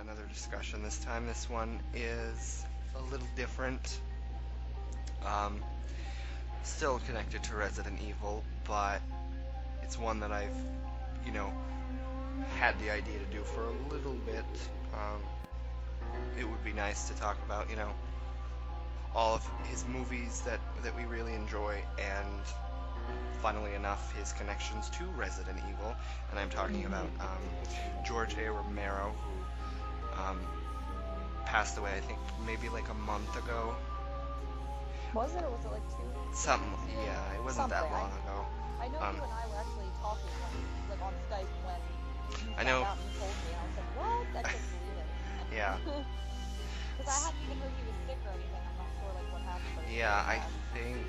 another discussion this time. This one is a little different. Um, Still connected to Resident Evil, but it's one that I've, you know, had the idea to do for a little bit. Um, it would be nice to talk about, all of his movies that we really enjoy, and funnily enough, his connections to Resident Evil. And I'm talking about George A. Romero, who passed away, I think, maybe like a month ago. Was it, or was it like 2 Something, weeks ago? yeah, it wasn't Something. that long ago. I know Um, you and I were actually talking when, like on Skype when you I found know, out and you told me, and I was like, what? I couldn't believe it. yeah, Because I hadn't even heard he was sick or anything. I'm not sure like what happened, but it's yeah, really I sad. think,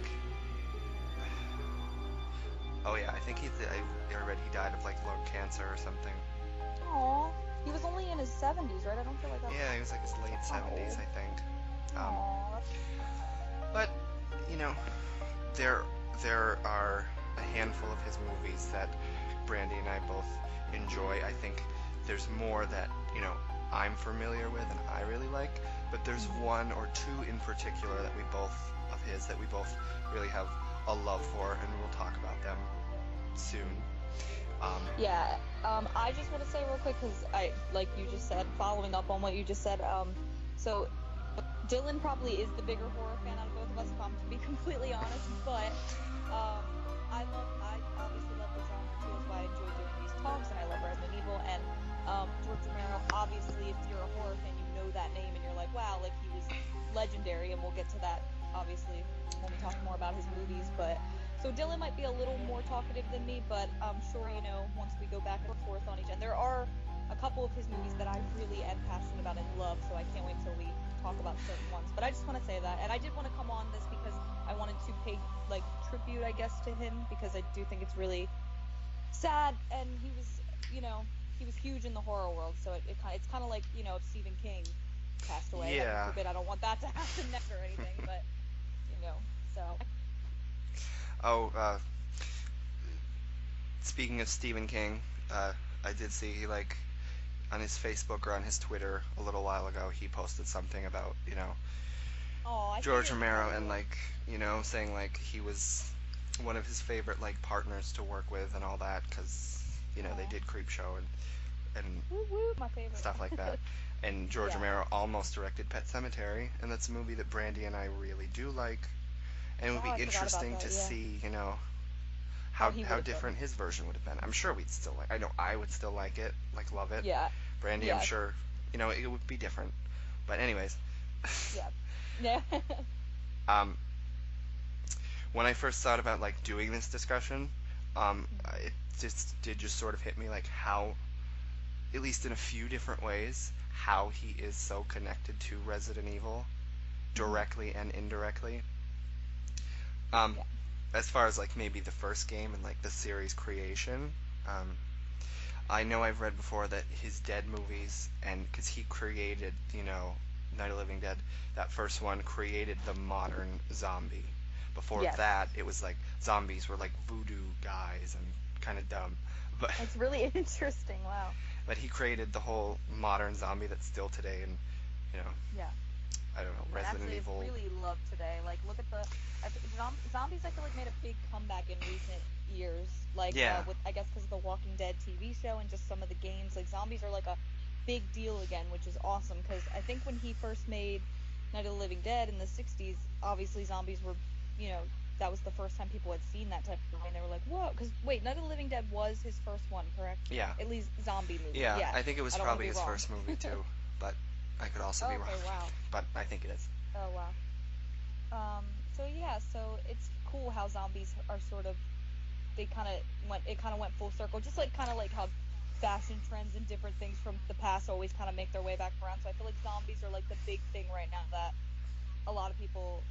oh yeah, I think I read he died of like lung cancer or something. Aw. He was only in his 70s, right? I don't feel like Yeah, he was like his late that's not 70s, old. I think. Um, Aw, that's but, you know, there there are a handful of his movies that Brandi and I both enjoy. I think there's more that, I'm familiar with and I really like, but there's one or two in particular that we both really have a love for, and we'll talk about them soon. Um, Yeah, I just want to say real quick because like you just said, following up on what you just said, so Dylan probably is the bigger horror fan out of both of us, if I'm to be completely honest. But um, I obviously love the genre too. Is why I enjoy doing these talks, and I love Resident Evil. And George Romero, obviously, if you're a horror fan, you know that name, and you're like, wow, like he was legendary. And we'll get to that obviously when we talk more about his movies. But so Dylan might be a little more talkative than me, but I'm sure once we go back and forth on each, and there are a couple of his movies that I really am passionate about and love, so I can't wait till we talk about certain ones. But I just want to say that, and I did want to come on this because I wanted to pay like tribute, I guess, to him because I do think it's really sad, and he was huge in the horror world, so it's kind of like if Stephen King passed away. Heaven yeah. forbid, I don't want that to happen next or anything, but so Oh, speaking of Stephen King, I did see he on his Facebook or on his Twitter a little while ago, he posted something about, oh, I George figured he Romero, probably and would. saying he was one of his favorite partners to work with and all that, because they Oh, did Creepshow and woo woo, my favorite. stuff like that. And George Yeah. Romero almost directed Pet Sematary, and that's a movie that Brandy and I really do like. And it would Oh, I be forgot about interesting that. to Yeah. see, How he would how have been. different his version would have been. I'm sure we'd still I know I would still like it, love it. Yeah. Brandy, I'm Yeah. sure, it would be different. But anyways, Yeah. Yeah. um, when I first thought about doing this discussion, it just sort of hit me how, at least in a few different ways, how he is so connected to Resident Evil, Mhm. directly and indirectly. Um, Yeah. as far as maybe the first game and the series creation, I know I've read before that his Dead movies, and because he created, Night of the Living Dead, that first one created the modern zombie. Before Yes. that, it was zombies were voodoo guys and kind of dumb. But It's really interesting. Wow. but he created the whole modern zombie that's still today, and you know, Yeah. I don't know, And Resident actually is Evil. really loved today. Like, look at zombies. I feel like made a big comeback in recent years. Like, Yeah, with I guess because of the Walking Dead TV show and just some of the games. Like, zombies are like a big deal again, which is awesome. Because I think when he first made Night of the Living Dead in the '60s, obviously zombies were, you know, that was the first time people had seen that type of movie, and they were like, "Whoa!" Because wait, Night of the Living Dead was his first one, correct? yeah, At least zombie movie. yeah. Yeah, I think it was I don't want to probably be his wrong. first movie too, but I could also be Oh, wrong. okay, wow. But I think it is. Oh, wow. So yeah, so it's cool how zombies are sort of they kind of went full circle, just like kind of like how fashion trends and different things from the past always kind of make their way back around. So I feel like zombies are like the big thing right now that a lot of people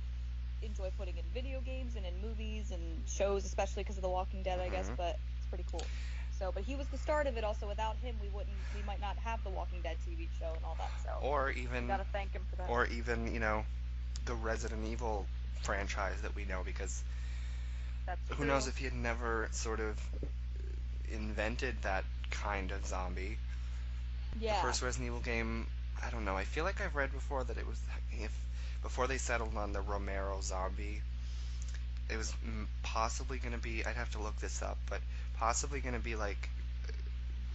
enjoy putting in video games and in movies and shows, especially because of The Walking Dead, I guess. Hmm. But it's pretty cool. So, but he was the start of it. Also, without him, we might not have the Walking Dead TV show and all that. So Or we even, gotta thank him for that. or even, the Resident Evil franchise that we know, because That's who knows true. if he had never sort of invented that kind of zombie, The Yeah. first Resident Evil game, I don't know. I feel like I've read before that it was if before they settled on the Romero zombie, it was possibly going to be. I'd have to look this up, but possibly going to be like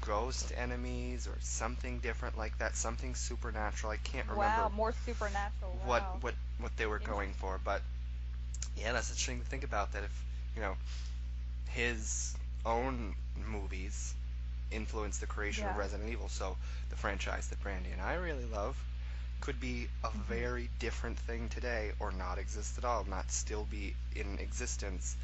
ghost enemies or something different like that, something supernatural. I can't remember Wow, more supernatural. what Wow. what what they were going for, but yeah, that's interesting to think about. That if you know his own movies influenced the creation of Yeah. Resident Evil, so the franchise that Brandi and I really love could be a Hmm. very different thing today, or not exist at all, not still be in existence.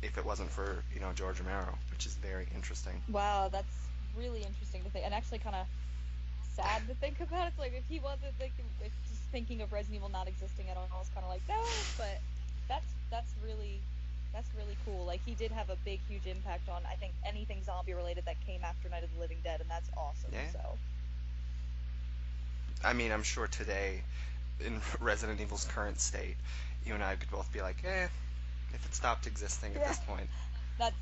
If it wasn't for George Romero, which is very interesting. Wow, that's really interesting to think, and actually kind of sad to think about. It's like if he wasn't thinking, if just thinking of Resident Evil not existing at all is kind of like no, but that's really cool. Like he did have a big, huge impact on I think anything zombie related that came after Night of the Living Dead, and that's awesome. Yeah, So I mean, I'm sure today, in Resident Evil's current state, you and I could both be like, if it stopped existing at yeah, this point. that's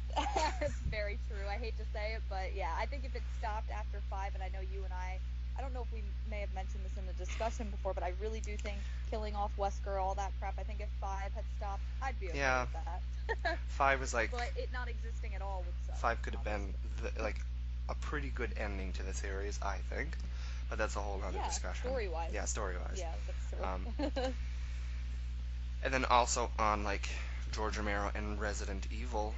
that's very true. I hate to say it, but yeah, I think if it stopped after 5, and I know you and I don't know if we may have mentioned this in the discussion before, but I really do think killing off Wesker, all that crap. I think if 5 had stopped, I'd be okay Yeah, with that. five was like But it not existing at all would suck, five could have been obviously. like a pretty good ending to the series, I think. But that's a whole other Yeah, discussion. story wise. Yeah, story wise. Yeah, that's Um, true. and then also on like George Romero and Resident Evil,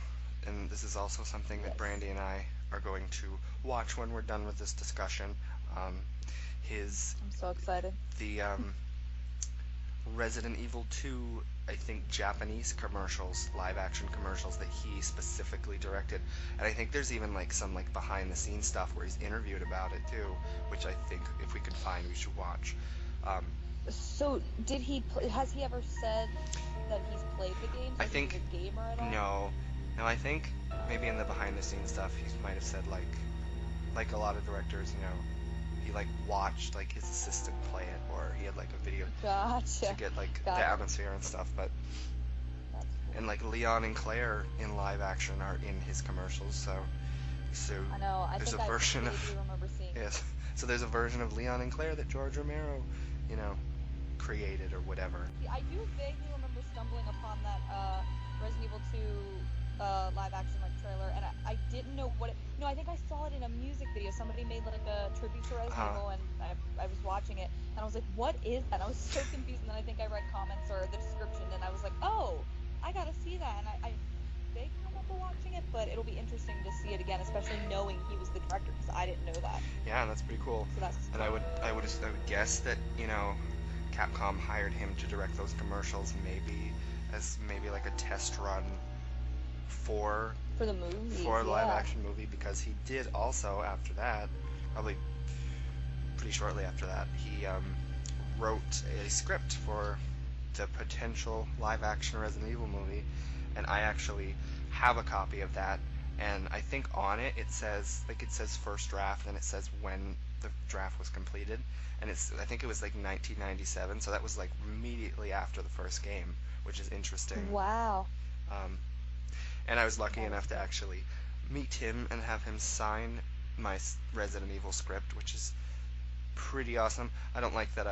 and this is also something that Yes. Brandi and I are going to watch when we're done with this discussion. Um, his I'm so excited. the Resident Evil 2, I think, Japanese commercials, live action commercials that he specifically directed. And I think there's even like some like behind the scenes stuff where he's interviewed about it too, which I think if we can find, we should watch. Um, So, has he ever said that he's played the games? I Like, is think he a gamer at all? no, no. I think maybe in the behind the scenes stuff he might have said like a lot of directors, he like watched like his assistant play it, or he had like a video to Gotcha. get like the Got it. atmosphere and stuff. But That's cool. and like Leon and Claire in live action are in his commercials, so I know. I there's think a I version of vaguely remember seeing. yes, so there's a version of Leon and Claire that George Romero, you know, created or whatever. See, I do vaguely remember stumbling upon that Resident Evil 2 live action like trailer, and I didn't know what it. No, I think I saw it in a music video. Somebody made like a tribute to Resident Evil, and I was watching it, and I was like, "What is that?" And I was so confused, and then I think I read comments or the description, and I was like, "Oh, I gotta see that." And I vaguely remember watching it, but it'll be interesting to see it again, especially knowing he was the director, because I didn't know that. Yeah, that's pretty cool. So that's And I would guess that Capcom hired him to direct those commercials, maybe like a test run for for the movies. for a live Yeah. action movie, because he did also after that, probably pretty shortly after that, he wrote a script for the potential live action Resident Evil movie, and I actually have a copy of that, and I think on it says first draft, and it says when the draft was completed, and I think it was like 1997, so that was like immediately after the first game, which is interesting. Wow. Um, and I was lucky That is enough to cool. actually meet him and have him sign my Resident Evil script, which is pretty awesome. I don't like that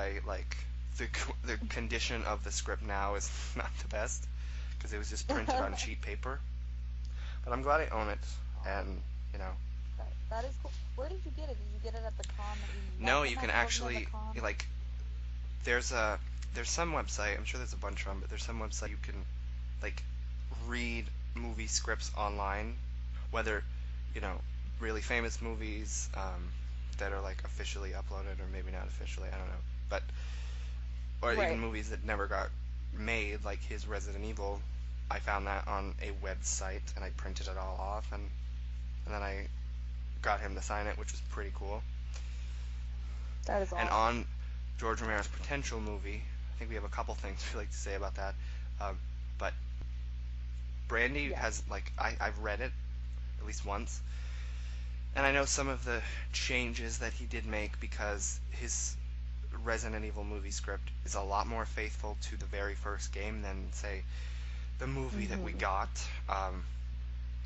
the condition of the script now is not the best, because it was just printed on cheap paper. But I'm glad I own it, and you know. That is cool. Where did you get it? Did you get it at the con that you met No, him you at? can Wasn't it actually the con? like there's some website. I'm sure there's a bunch of them, but there's some website you can like read movie scripts online, whether really famous movies that are like officially uploaded or maybe not officially. I don't know, but or Right. even movies that never got made, like his Resident Evil. I found that on a website and I printed it all off, and then I got him to sign it, which was pretty cool. That is And awesome. on George Romero's potential movie, I think we have a couple things we like to say about that. But Brandy Yeah. has I've read it at least once, and I know some of the changes that he did make, because his Resident Evil movie script is a lot more faithful to the very first game than, say, the movie that we got.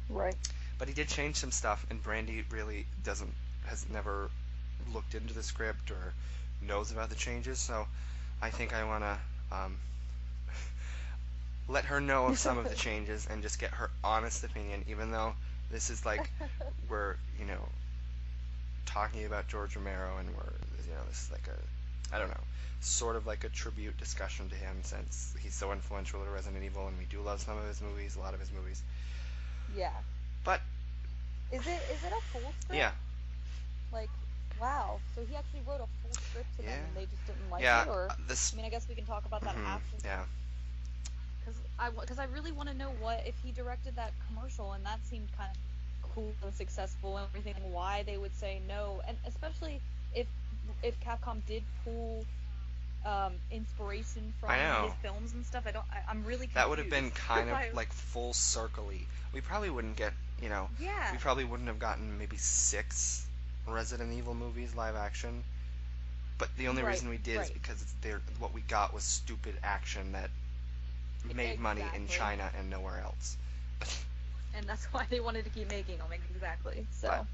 Right. But he did change some stuff, and Brandy really has never looked into the script or knows about the changes. So I think I want to let her know of some of the changes and just get her honest opinion, even though this is like we're talking about George Romero, and we're this is like a, I don't know, sort of like a tribute discussion to him, since he's so influential to Resident Evil, and we do love some of his movies, a lot of his movies. Yeah. But is it a full script? yeah. Like, wow. So he actually wrote a full script to them, and they just didn't like yeah, it, or I mean, I guess we can talk about that after. Yeah. Because I really want to know if he directed that commercial, and that seemed kind of cool and successful and everything, why they would say no, and especially if Capcom did pull inspiration from his films and stuff. I'm really confused. That would have been kind of like full circle-y. We probably wouldn't get, yeah. We probably wouldn't have gotten maybe 6 Resident Evil movies live action. But the only reason we did is because what we got was stupid action that made money in China and nowhere else. And that's why they wanted to keep making them, exactly. So,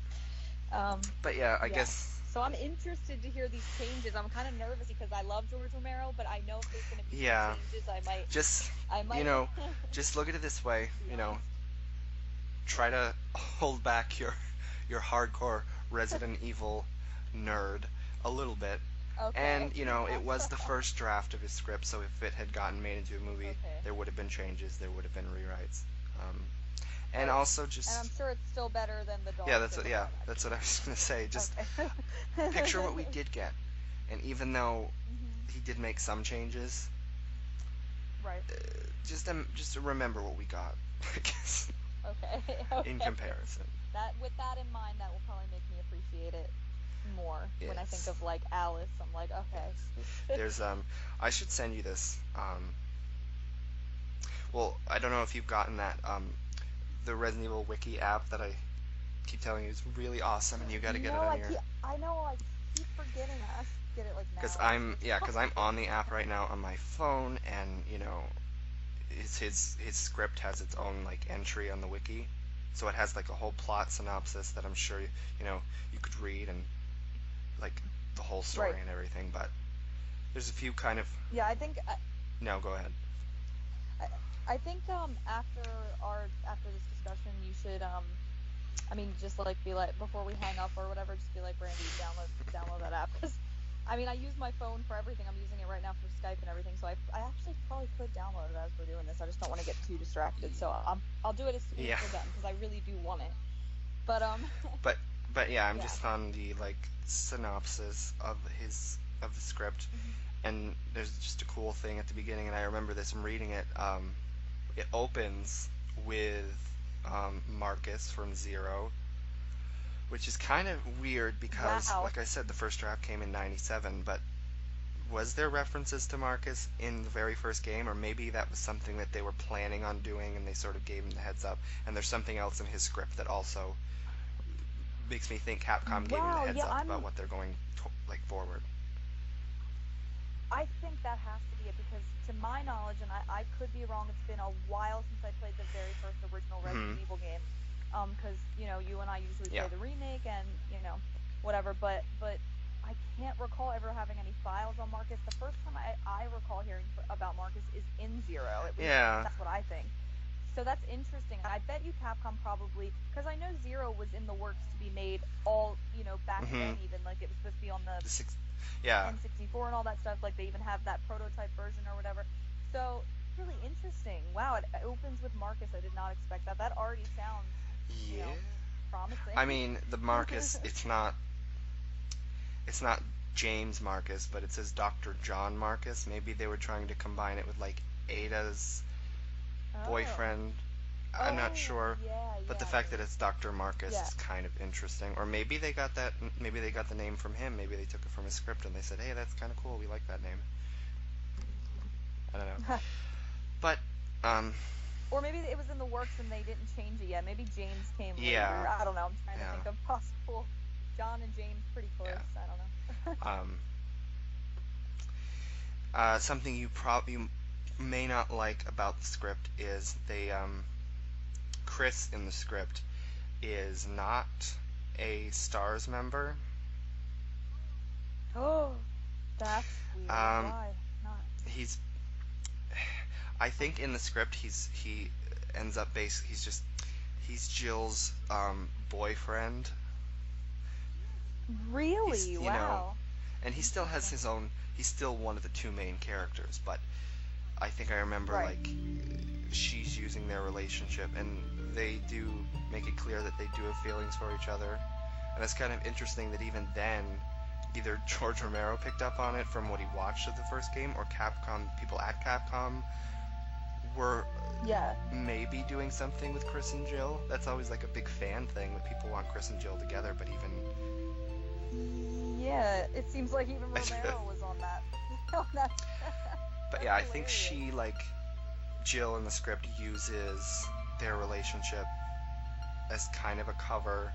but yeah, I guess. So I'm interested to hear these changes. I'm kind of nervous because I love George Romero, but I know if there's going to be changes, I might. Just look at it this way. Try to hold back your hardcore Resident Evil nerd a little bit. Okay. And, it was the first draft of his script, so if it had gotten made into a movie, there would have been changes, there would have been rewrites. And also just... And I'm sure it's still better than the dog. Yeah, that's what I was going to say. Just picture what we did get. And even though he did make some changes, just remember what we got, I guess. Okay. In comparison. With that in mind, that will probably make me appreciate it more. When I think of like Alice, I'm like, okay. There's I should send you this. Well, I don't know if you've gotten that the Resident Evil Wiki app that I keep telling you is really awesome, and you got to get it on your. I know. I keep forgetting. I should get it like now. Because I'm on the app right now on my phone, and his script has its own like entry on the wiki, so it has like a whole plot synopsis that I'm sure you could read, and like the whole story and everything. But there's a few kind of. Yeah, I think. No, go ahead. I think after this discussion, you should just like be like, before we hang up or whatever, just be like, Brandi, download that app, because I use my phone for everything. I'm using it right now for Skype and everything, so I actually probably could download it as we're doing this. I just don't want to get too distracted, so I'll do it as soon as we're done, because I really do want it. But But yeah, I'm just on the like synopsis of the script, and there's just a cool thing at the beginning, and I remember this from reading it. It opens with Marcus from Zero, which is kind of weird because, like I said, the first draft came in '97, but was there references to Marcus in the very first game, or maybe that was something that they were planning on doing and they sort of gave him the heads up, and there's something else in his script that also makes me think Capcom gave him the heads up about what they're going forward. I think that has to be it, because to my knowledge, and I could be wrong, it's been a while since I played the very first original Resident Evil game, because you and I usually play the remake and whatever, but I can't recall ever having any files on Marcus. The first time I recall hearing about Marcus is in Zero. At least that's what I think. So that's interesting. I bet you Capcom probably, because I know Zero was in the works to be made all, back then, even like it was supposed to be on the N64 and all that stuff. Like they even have that prototype version or whatever. So really interesting. Wow, it opens with Marcus. I did not expect that. That already sounds promising. The Marcus, it's not James Marcus, but it says Dr. John Marcus. Maybe they were trying to combine it with like Ada's boyfriend. I'm not sure, but the fact that it's Dr. Marcus is kind of interesting. Or maybe they got that. Maybe they got the name from him. Maybe they took it from his script and they said, "Hey, that's kind of cool. We like that name." I don't know, but or maybe it was in the works and they didn't change it yet. Maybe James came later. I don't know. I'm trying to think of possible. John and James pretty close. I don't know. Something you may not like about the script is they Chris in the script is not a STARS member. That's weird. Um, Why not? he's, I think in the script he ends up he's Jill's boyfriend. He's Really? Wow. and he still has Interesting. his own. He's still one of the two main characters, but I think I remember Right. like she's using their relationship, and they do make it clear that they do have feelings for each other, and it's kind of interesting that even then, either George Romero picked up on it from what he watched of the first game, or Capcom people at Capcom were Yeah. maybe doing something with Chris and Jill. That's always like a big fan thing that people want Chris and Jill together, but even Yeah, it seems like even Romero was on that. on that. but yeah, I think she like Jill in the script uses their relationship as kind of a cover.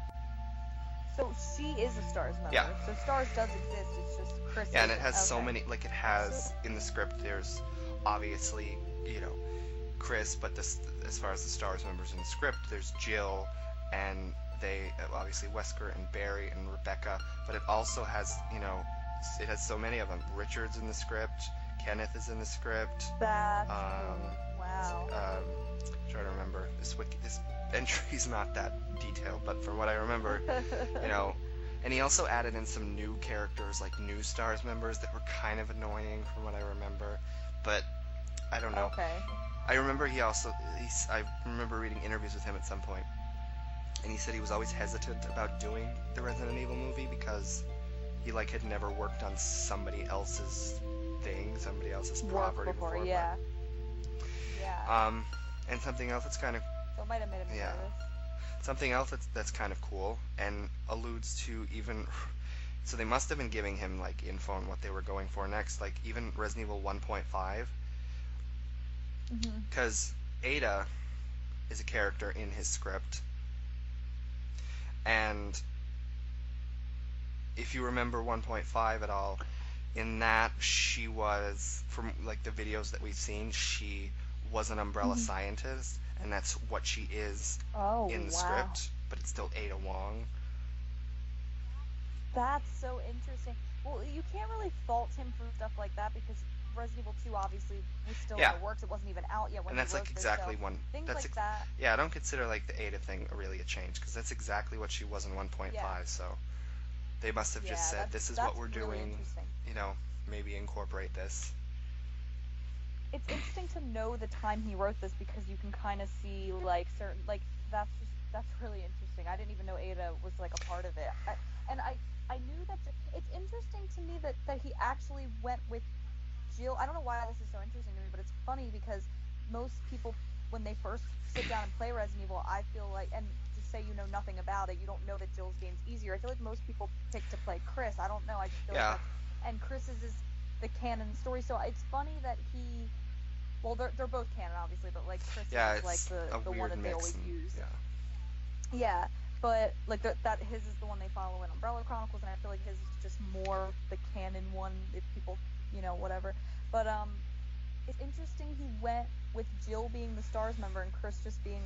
So she is a Stars member. Yeah. So Stars does exist. It's just Chris. Yeah, and it isn't. has so Okay. many, like it has in the script, there's obviously, Chris, but this, as far as the Stars members in the script, there's Jill, and they, obviously Wesker and Barry and Rebecca, but it also has, it has so many of them. Richard's in the script, Kenneth is in the script, That's um, cool. Wow. trying to remember, this entry's not that detailed, but from what I remember, and he also added in some new characters, like new Stars members that were kind of annoying from what I remember, but I don't know. Okay. I remember I remember reading interviews with him at some point, and he said he was always hesitant about doing the Resident Evil movie because he had never worked on somebody else's thing, somebody else's property before. Yeah. Yeah. And something else that's kind of So it might have made him yeah. nervous. Something else that's kind of cool and alludes to even. So they must have been giving him info on what they were going for next, even Resident Evil 1.5, because Ada is a character in his script, and if you remember 1.5 at all, in that she was, from the videos that we've seen, she was an Umbrella scientist, and that's what she is in the script, but it's still Ada Wong. That's so interesting. Well, you can't really fault him for stuff like that because Resident Evil 2 obviously was still in the works. It wasn't even out yet when and that's he wrote exactly this, so one. things That's like that. Yeah, I don't consider the Ada thing really a change because that's exactly what she was in 1.5. Yeah. So they must have just said, "This is what we're really doing." Maybe incorporate this. It's interesting to know the time he wrote this because you can kind of see certain that's really interesting. I didn't even know Ada was a part of it. I knew that it's interesting to me that he actually went with Jill. I don't know why this is so interesting to me, but it's funny because most people, when they first sit down and play Resident Evil, I feel and just say you know nothing about it, you don't know that Jill's game's easier. I feel like most people pick to play Chris. I don't know. I just feel and Chris's is the canon story, so it's funny that he. Well, they're both canon, obviously, but Chris is the one that they always use. Yeah, but that his is the one they follow in Umbrella Chronicles, and I feel like his is just more the canon one. If people, whatever. But it's interesting he went with Jill being the Stars member and Chris just being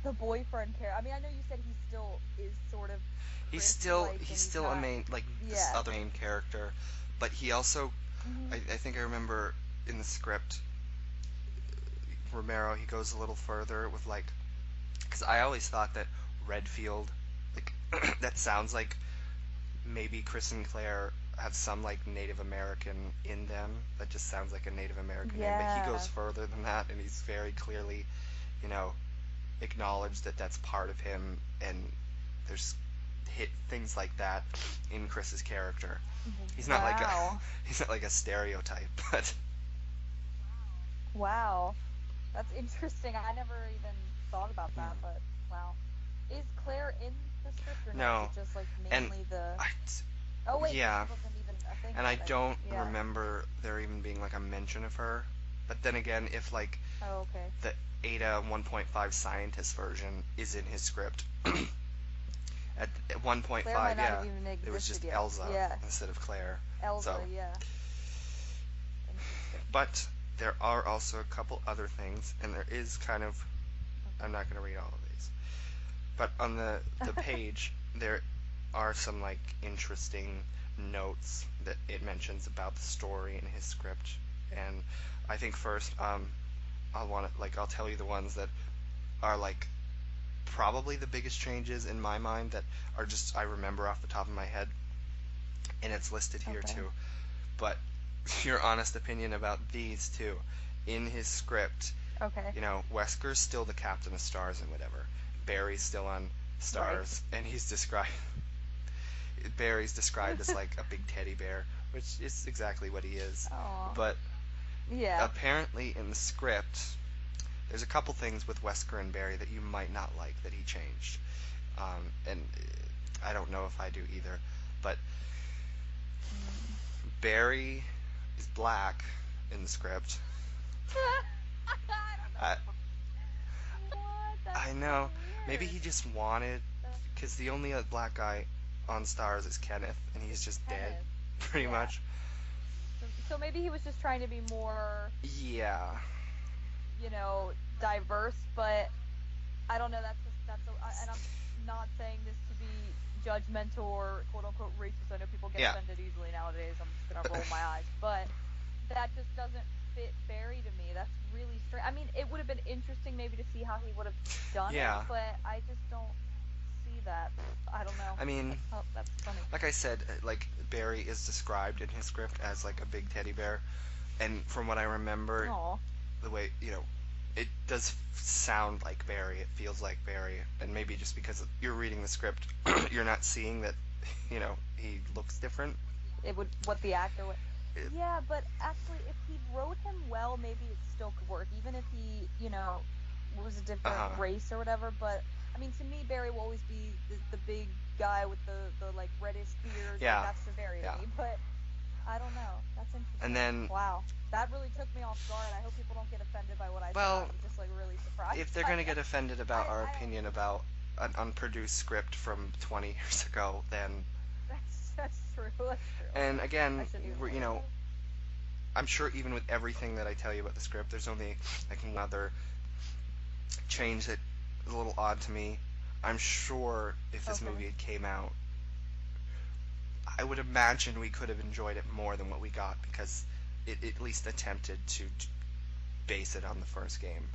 the boyfriend character. I mean, I know you said he still is sort of. He's still a main this other main character, but he also I think I remember in the script Romero, he goes a little further with because I always thought that Redfield that sounds like maybe Chris and Claire have some Native American in them. That just sounds like a Native American name, but he goes further than that, and he's very clearly acknowledged that that's part of him, and there's things like that in Chris's character. He's not he's not a stereotype, but wow, that's interesting. I never even thought about that, but wow. Is Claire in the script or no? Is it just mainly oh wait, yeah. She wasn't even a thing. And I don't remember there even being a mention of her. But then again, if oh, okay. the Ada 1.5 scientist version is in his script. At 1.5, it was just Elsa instead of Claire. Elsa, so. yeah. But there are also a couple other things, and there is kind of. I'm not going to read all of these, but on the page there are some interesting notes that it mentions about the story in his script, and I think first, I'll tell you the ones that are like probably the biggest changes in my mind that are just I remember off the top of my head, and it's listed here Okay. too. But your honest opinion about these two, in his script, Okay. Wesker's still the captain of stars and whatever. Barry's still on Right. stars, and Barry's described as like a big teddy bear, which is exactly what he is. Aw. But Yeah. apparently in the script, there's a couple things with Wesker and Barry that you might not like that he changed. And I don't know if I do either. But Barry is black in the script. I don't know. I, What? That's I so know. Maybe weird. he just wanted, because the only black guy on Stars is Kenneth, and he's just dead, Kenneth. pretty Yeah. much. So maybe he was just trying to be more, Yeah. diverse, but I don't know. And I'm not saying this to be judgmental or quote unquote racist. I know people get Yeah. offended easily nowadays. I'm just gonna roll my eyes, but that just doesn't fit Barry to me. That's really strange. I mean, it would have been interesting maybe to see how he would have done Yeah. it, but I just don't see that. I don't know. I mean, That's funny. like I said, like Barry is described in his script as like a big teddy bear, and from what I remember, Aw. the way it does sound like Barry. It feels like Barry, and maybe just because you're reading the script, you're not seeing that, he looks different. It would what the actor would. It- Yeah, but actually, if he wrote him well, maybe it still could work, even if he, was a different Uh-huh. race or whatever. But I mean, to me, Barry will always be the big guy with the like reddish beard. Yeah. Like, that's the Barry Yeah. to me. But I don't know. That's interesting. And then, Wow, that really took me off guard. I hope people don't get offended by what I Well, said. I'm just like really surprised. if they're by gonna it. get offended about our I don't- opinion about an unproduced script from 20 years ago, then That's true. That's true. and again, I shouldn't even we're, worry about it. I'm sure even with everything that I tell you about the script, there's only like another change that is a little odd to me. I'm sure if this Okay. movie had came out, I would imagine we could have enjoyed it more than what we got because it at least attempted to base it on the first game.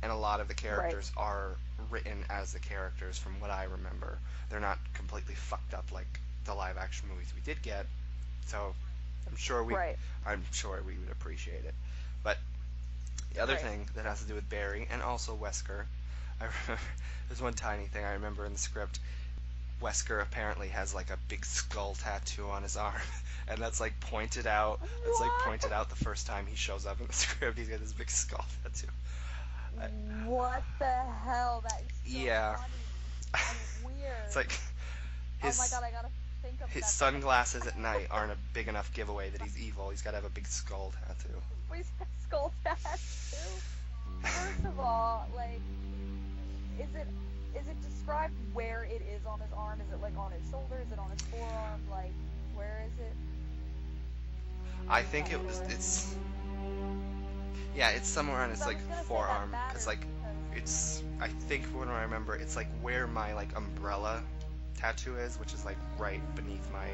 And a lot of the characters are written as the characters from what I remember. They're not completely fucked up like the live action movies we did get. So I'm sure we Right. would appreciate it. But the other Right. thing that has to do with Barry and also Wesker, I remember there's one tiny thing I remember in the script. Wesker apparently has like a big skull tattoo on his arm, and that's like pointed out. It's like What? pointed out the first time he shows up in the script. He's got this big skull tattoo. What the hell? That is so Yeah. funny and weird. It's like Oh my god, I gotta think of his that. sunglasses at night aren't a big enough giveaway that he's evil. He's got to have a big skull tattoo. He's got skull tattoo. First of all, like, is it described where it is on his arm? Is it like on his shoulder? Is it on his forearm? Like, where is it? I think it's yeah, it's somewhere on his I like was gonna say that forearm matters like because- it's I think when I remember it's like where my like umbrella tattoo is, which is like right beneath my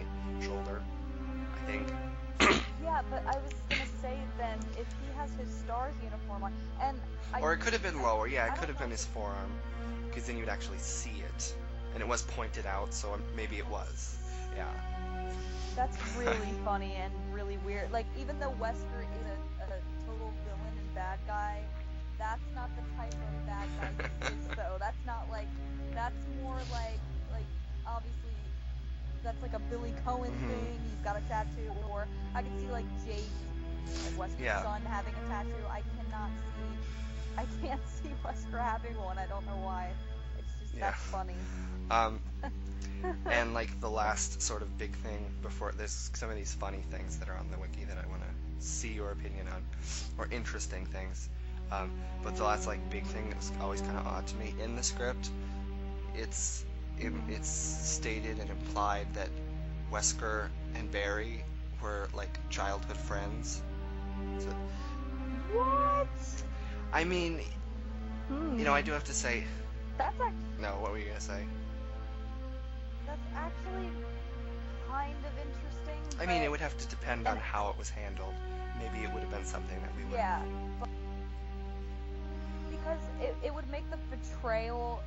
shoulder, I think. Yeah, but I was gonna say then if he has his Stars uniform on, and Or it could have been lower. Yeah, I it don't could have been know. his forearm, because then you'd actually see it, and it was pointed out, so maybe it was. Yeah. That's really funny and really weird. Like, even though Wesker is a total villain and bad guy, that's not the type of bad guy he is, though. That's not like, that's more like obviously, that's like a Billy Cohen Mhm. thing. He's got a tattoo, or I could see like Jake, like Wesker's Yeah. son, having a tattoo. I can't see Wesker having one. I don't know why. It's just, Yeah. that's funny. And like the last sort of big thing before there's some of these funny things that are on the wiki that I want to see your opinion on, or interesting things. But the last like big thing that was always kind of odd to me in the script, it's stated and implied that Wesker and Barry were like childhood friends. So, What? I mean, I do have to say, That's no. What were you gonna say? That's actually kind of I mean, it would have to depend on and how it was handled. Maybe it would have been something that we would. yeah, but because it would make the betrayal,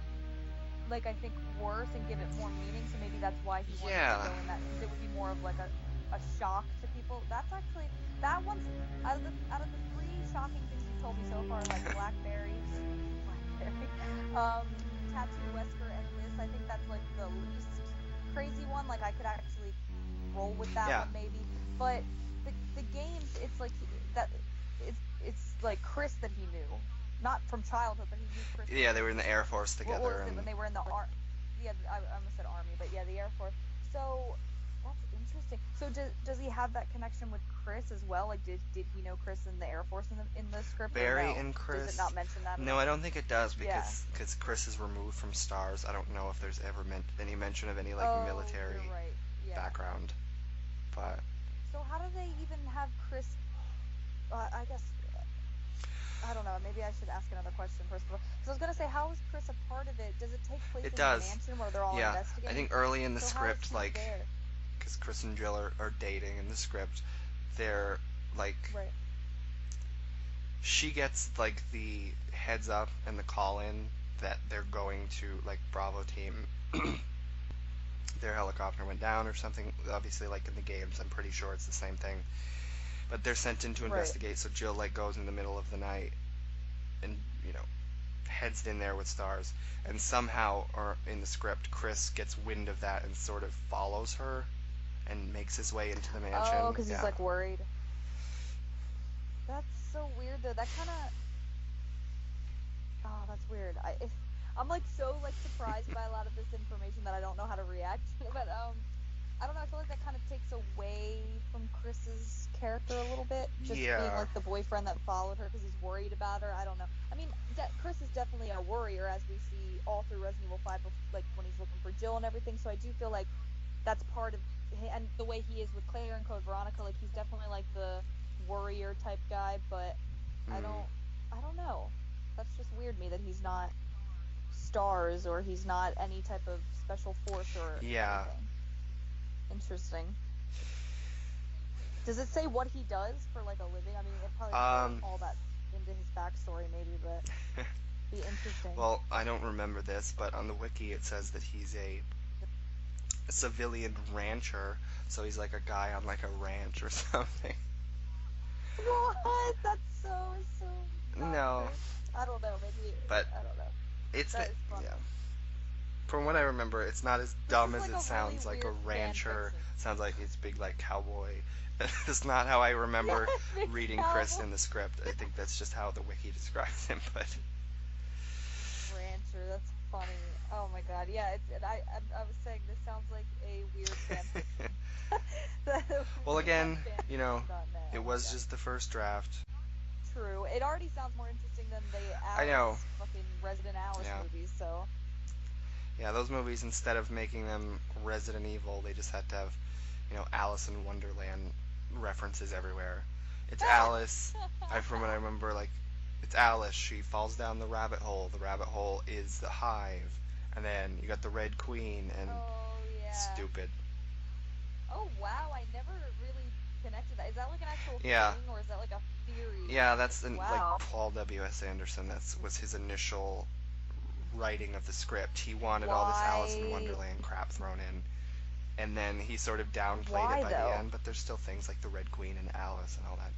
like, I think worse and give it more meaning. So maybe that's why he wanted Yeah. to go in that, because it would be more of like a shock to people. That's actually, that one's out of the 3 shocking things you told me so far, like Blackberry, Tattoo Wesker, and this. I think that's like the least crazy one. Like I could actually roll with that Yeah. one maybe. But the games, it's like it's like Chris that he knew, not from childhood, but he knew Chris. Yeah, they were in the Air Force together. What was it when they were in the yeah, I almost said Army, but yeah, the Air Force. So that's interesting. So does he have that connection with Chris as well? Like did he know Chris in the Air Force in the script? Barry or no? and Chris. Does it not mention that? No, I don't think it does because Chris is removed from stars. I don't know if there's ever any mention of any like military you're right. Yeah. background. But so how do they even have Chris? I guess I don't know. Maybe I should ask another question first of all. Because I was gonna say, how is Chris a part of it? Does it take place in the mansion where they're all investigating? I think early in the so script, like, because Chris and Jill are dating in the script, they're like, right. She gets like the heads up and the call in that they're going to like Bravo team. Their helicopter went down or something. Obviously, like in the games, I'm pretty sure it's the same thing. But they're sent in to investigate, so Jill like goes in the middle of the night and, heads in there with stars. And somehow, or in the script, Chris gets wind of that and sort of follows her and makes his way into the mansion. Oh, because he's like worried. That's so weird though. That kind of... Oh, that's weird. I'm like so like surprised by a lot of this information that I don't know how to react. But I don't know. I feel like that kind of takes away from Chris's character a little bit. Just being like the boyfriend that followed her because he's worried about her. I don't know. I mean, Chris is definitely a worrier, as we see all through Resident Evil 5, like when he's looking for Jill and everything. So I do feel like that's part of and the way he is with Claire and Code Veronica. Like he's definitely like the worrier type guy. But I don't know. That's just weird to me that he's not stars or he's not any type of special force or anything. Interesting. Does it say what he does for like a living? I mean, it probably goes all that into his backstory maybe, but be interesting. Well, I don't remember this, but on the wiki it says that he's a civilian rancher, so he's like a guy on like a ranch or something. What? That's so no. I don't know, maybe. But I don't know. It's that is funny. Yeah. From what I remember, it's not as dumb as like it sounds. Really like a rancher sounds like it's big, like cowboy. That's not how I remember reading Chris in the script. I think that's just how the wiki describes him. But rancher, that's funny. Oh my god, yeah. I was saying this sounds like a weird fanfiction. Well, again, it was just the first draft. True. It already sounds more interesting than the fucking Resident Alice movies. So. Yeah, those movies, instead of making them Resident Evil, they just had to have, Alice in Wonderland references everywhere. It's Alice. From what I remember, like, it's Alice. She falls down the rabbit hole. The rabbit hole is the hive. And then you got the Red Queen and stupid. Oh, wow. I never really connected that. Is that like an actual thing, or is that like a theory? Yeah, that's like Paul W.S. Anderson. That was his initial writing of the script. He wanted all this Alice in Wonderland crap thrown in, and then he sort of downplayed it by the end, but there's still things like the Red Queen and Alice and all that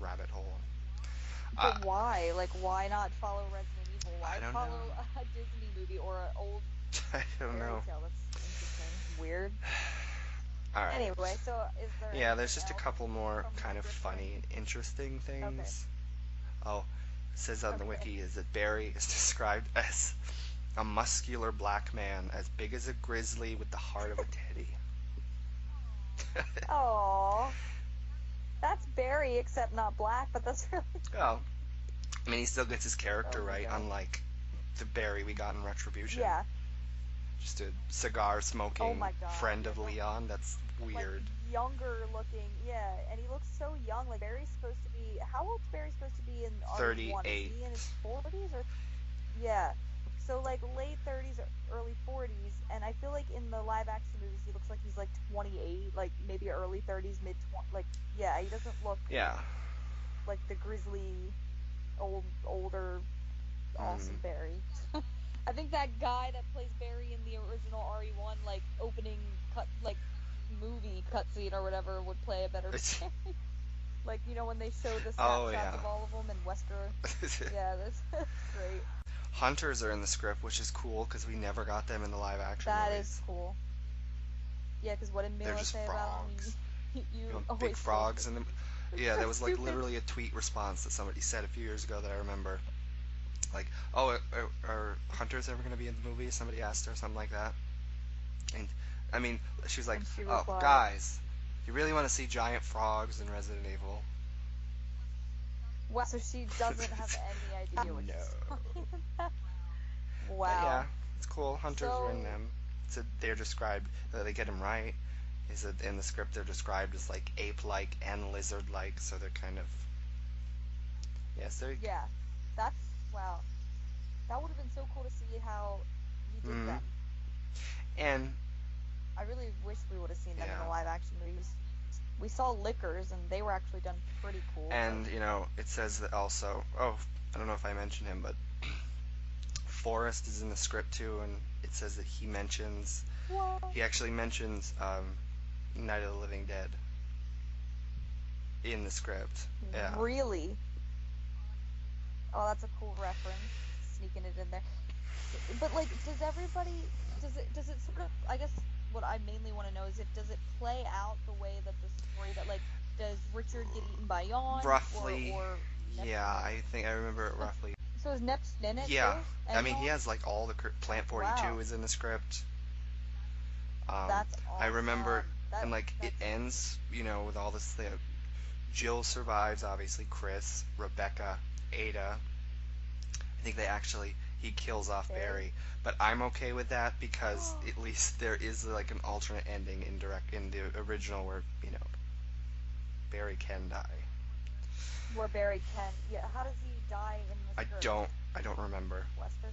rabbit hole. But why? Like, why not follow Resident Evil? Why follow a Disney movie or an old I don't know. tale? That's interesting. Weird. All right. Anyway, so is there... Yeah, there's just a couple more kind of funny and interesting things. Okay. Oh, it says on the wiki is that Barry is described as a muscular black man, as big as a grizzly with the heart of a teddy. Aww. That's Barry, except not black, but that's really cool. Oh. I mean, he still gets his character right, unlike the Barry we got in Retribution. Yeah. Just a cigar-smoking friend of Leon. That's weird. Like, younger looking, yeah, and he looks so young. Like, Barry's supposed to be... How old's Barry supposed to be in RE1? 38. Is he in his 40s? Or... Yeah. So like late 30s or early 40s, and I feel like in the live action movies he looks like he's like 28, like maybe early 30s, mid 20, like yeah, he doesn't look Yeah. like the grizzly older awesome Barry. I think that guy that plays Barry in the original RE1 like opening movie cutscene or whatever would play a better Barry. Like, you know, when they show the snapshots of all of them in Westeros. Yeah, that's great. Hunters are in the script, which is cool because we never got them in the live action movies. That is cool. Yeah, because what did Mila say about them? You big frogs and yeah, there was like literally a tweet response that somebody said a few years ago that I remember. Like, oh, are hunters ever going to be in the movie? Somebody asked her something like that. And I mean, she was like, oh, guys, you really want to see giant frogs in Resident Evil? Wow, so she doesn't have any idea what she's talking about. Wow. But yeah, it's cool. Hunters are in them. So they're described, they get them right, is that in the script they're described as like ape-like and lizard-like, so they're kind of, yes, they're... Yeah, that's, wow. That would have been so cool to see how he did them. And I really wish we would have seen them in the live action movies. We saw Lickers, and they were actually done pretty cool. And, you know, it says that also, oh, I don't know if I mentioned him, but Forrest is in the script too, and it says that he mentions, he actually mentions Night of the Living Dead in the script. Yeah. Really? Oh, that's a cool reference. Sneaking it in there. But, like, does it sort of, I guess what I mainly want to know is does it play out the way that the story that, like, does Richard get eaten by Yawn? Roughly, or yeah, I think I remember it roughly. So is Nep's in it? Yeah, too? I mean, he has, like, all the, Plant 42 is in the script. That's awesome. I remember, and, like, it ends, you know, with all this, Jill survives, obviously, Chris, Rebecca, Ada. I think he kills off Barry, but I'm okay with that because at least there is like an alternate ending in the original where, you know, Barry can die. Where Barry can, yeah. How does he die in the script? I don't remember. Wesker?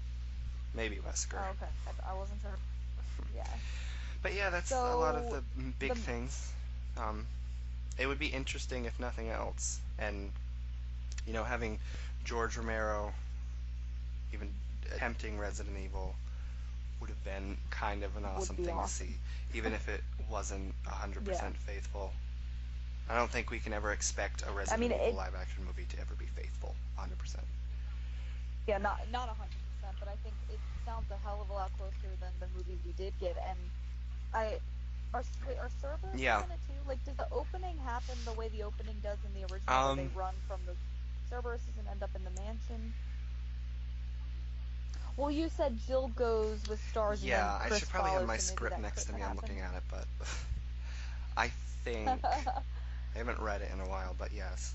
Maybe Wesker. Oh, okay. I wasn't sure. Yeah. But yeah, that's a lot of the big things. It would be interesting if nothing else, and you know, having George Romero even attempting Resident Evil would have been kind of an awesome thing to see, even if it wasn't 100% faithful. I don't think we can ever expect a Resident Evil live-action movie to ever be faithful, 100%. Yeah, not 100%, but I think it sounds a hell of a lot closer than the movies we did get. And are Cerberus in it too? Like, does the opening happen the way the opening does in the original, where they run from the Cerberus and end up in the mansion? Well, you said Jill goes with stars. Yeah, and then Chris I should probably have my follows, so script next to me. I'm looking at it, but I think I haven't read it in a while. But yes,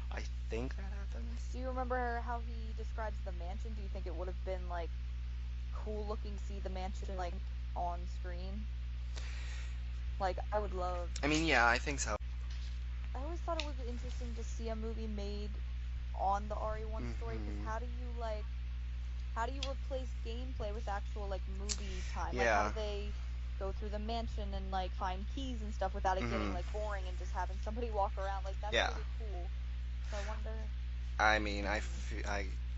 I think that happens. Do you remember how he describes the mansion? Do you think it would have been like cool looking to see the mansion like on screen? Like, I would love. I mean, yeah, I think so. I always thought it would be interesting to see a movie made on the RE1 story, because how do you replace gameplay with actual like movie time? Like, how do they go through the mansion and like find keys and stuff without it getting like boring and just having somebody walk around? Like, that's really cool. So I wonder. I mean, I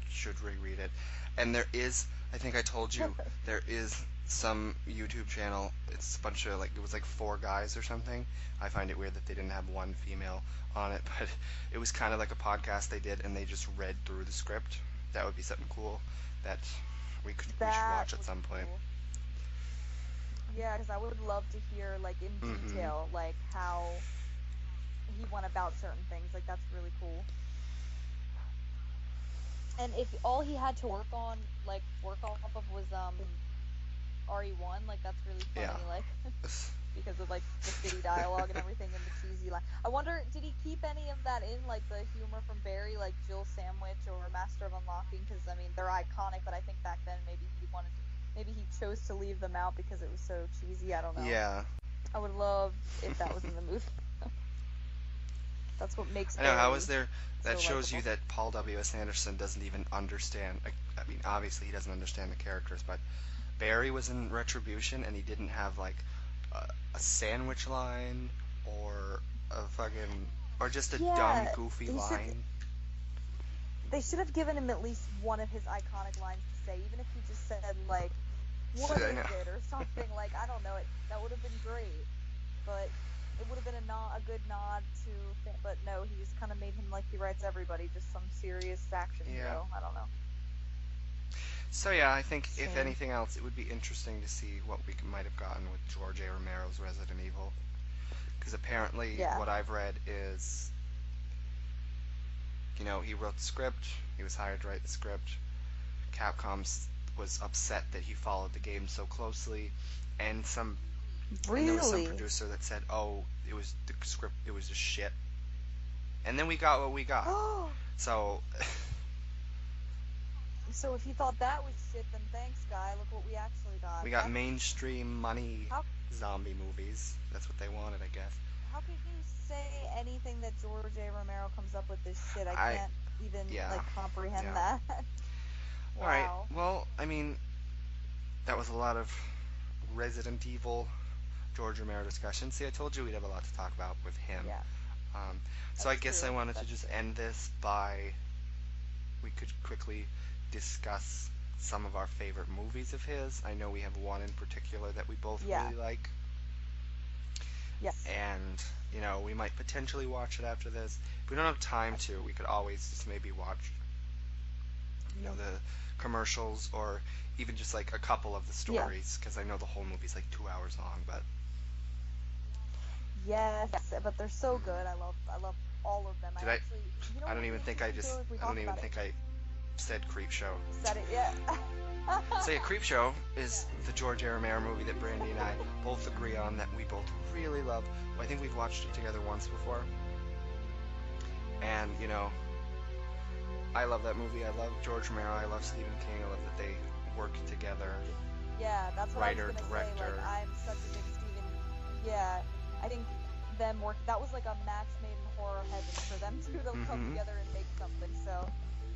should reread it. And there is, I think I told you, there is some YouTube channel. It's a bunch of, like, it was like 4 guys or something. I find it weird that they didn't have one female on it, but it was kind of like a podcast they did, and they just read through the script. That would be something cool that we should watch at some point. Cool. Yeah, because I would love to hear, like, in detail, like, how he went about certain things. Like, that's really cool. And if all he had to work off of was RE1, like, that's really funny, like, because of like the city dialogue and everything and the cheesy line. I wonder, did he keep any of that in, like the humor from Barry, like Jill Sandwich or Master of Unlocking? Because I mean, they're iconic, but I think back then maybe he chose to leave them out because it was so cheesy. I don't know. Yeah. I would love if that was in the movie. That's what makes I know, how Barry is there... That so shows you likable. that Paul W.S. Anderson doesn't even understand... I mean, obviously he doesn't understand the characters, but Barry was in Retribution and he didn't have, like, a sandwich line or a fucking... or just a dumb, Yeah, goofy he should. line. They should have given him at least one of his iconic lines to say, even if he just said like, So, "What I is know. it?" or something. Like, I don't know. That would have been great, but it would have been a good nod to. But no, he just kind of made him like he writes everybody, just some serious action Yeah. hero. I don't know. So yeah, I think if Shame. anything else, it would be interesting to see what we might have gotten with George A. Romero's Resident Evil. Because apparently, Yeah. what I've read is, he wrote the script, he was hired to write the script. Capcom was upset that he followed the game so closely, and there was some Really? producer that said, "Oh, it was the script, it was just shit." And then we got what we got. So So if you thought that was shit, then thanks, guy. Look what we actually got. we got mainstream money zombie movies. That's what they wanted, I guess. How can you say anything that George A. Romero comes up with this shit? I can't even comprehend that. Wow. All right. Well, I mean, that was a lot of Resident Evil George Romero discussion. See, I told you we'd have a lot to talk about with him. Yeah. So I guess I wanted to just end this by, we could quickly discuss some of our favorite movies of his. I know we have one in particular that we both really like. Yes. And, we might potentially watch it after this. If we don't have time to, we could always just maybe watch, the commercials or even just like a couple of the stories, because I know the whole movie's like 2 hours long, but... Yes, but they're so good. I love all of them. I don't even think I said Creepshow. Said it, yeah. So yeah, Creepshow is the George A. Romero movie that Brandi and I both agree on, that we both really love. I think we've watched it together once before. And, I love that movie. I love George Romero. I love Stephen King. I love that they work together. Yeah, that's what Writer, I was gonna director. say. Like, I'm such a big Stephen. Yeah, I think them work. That was like a match made in horror heaven for them two to come together and make something. So,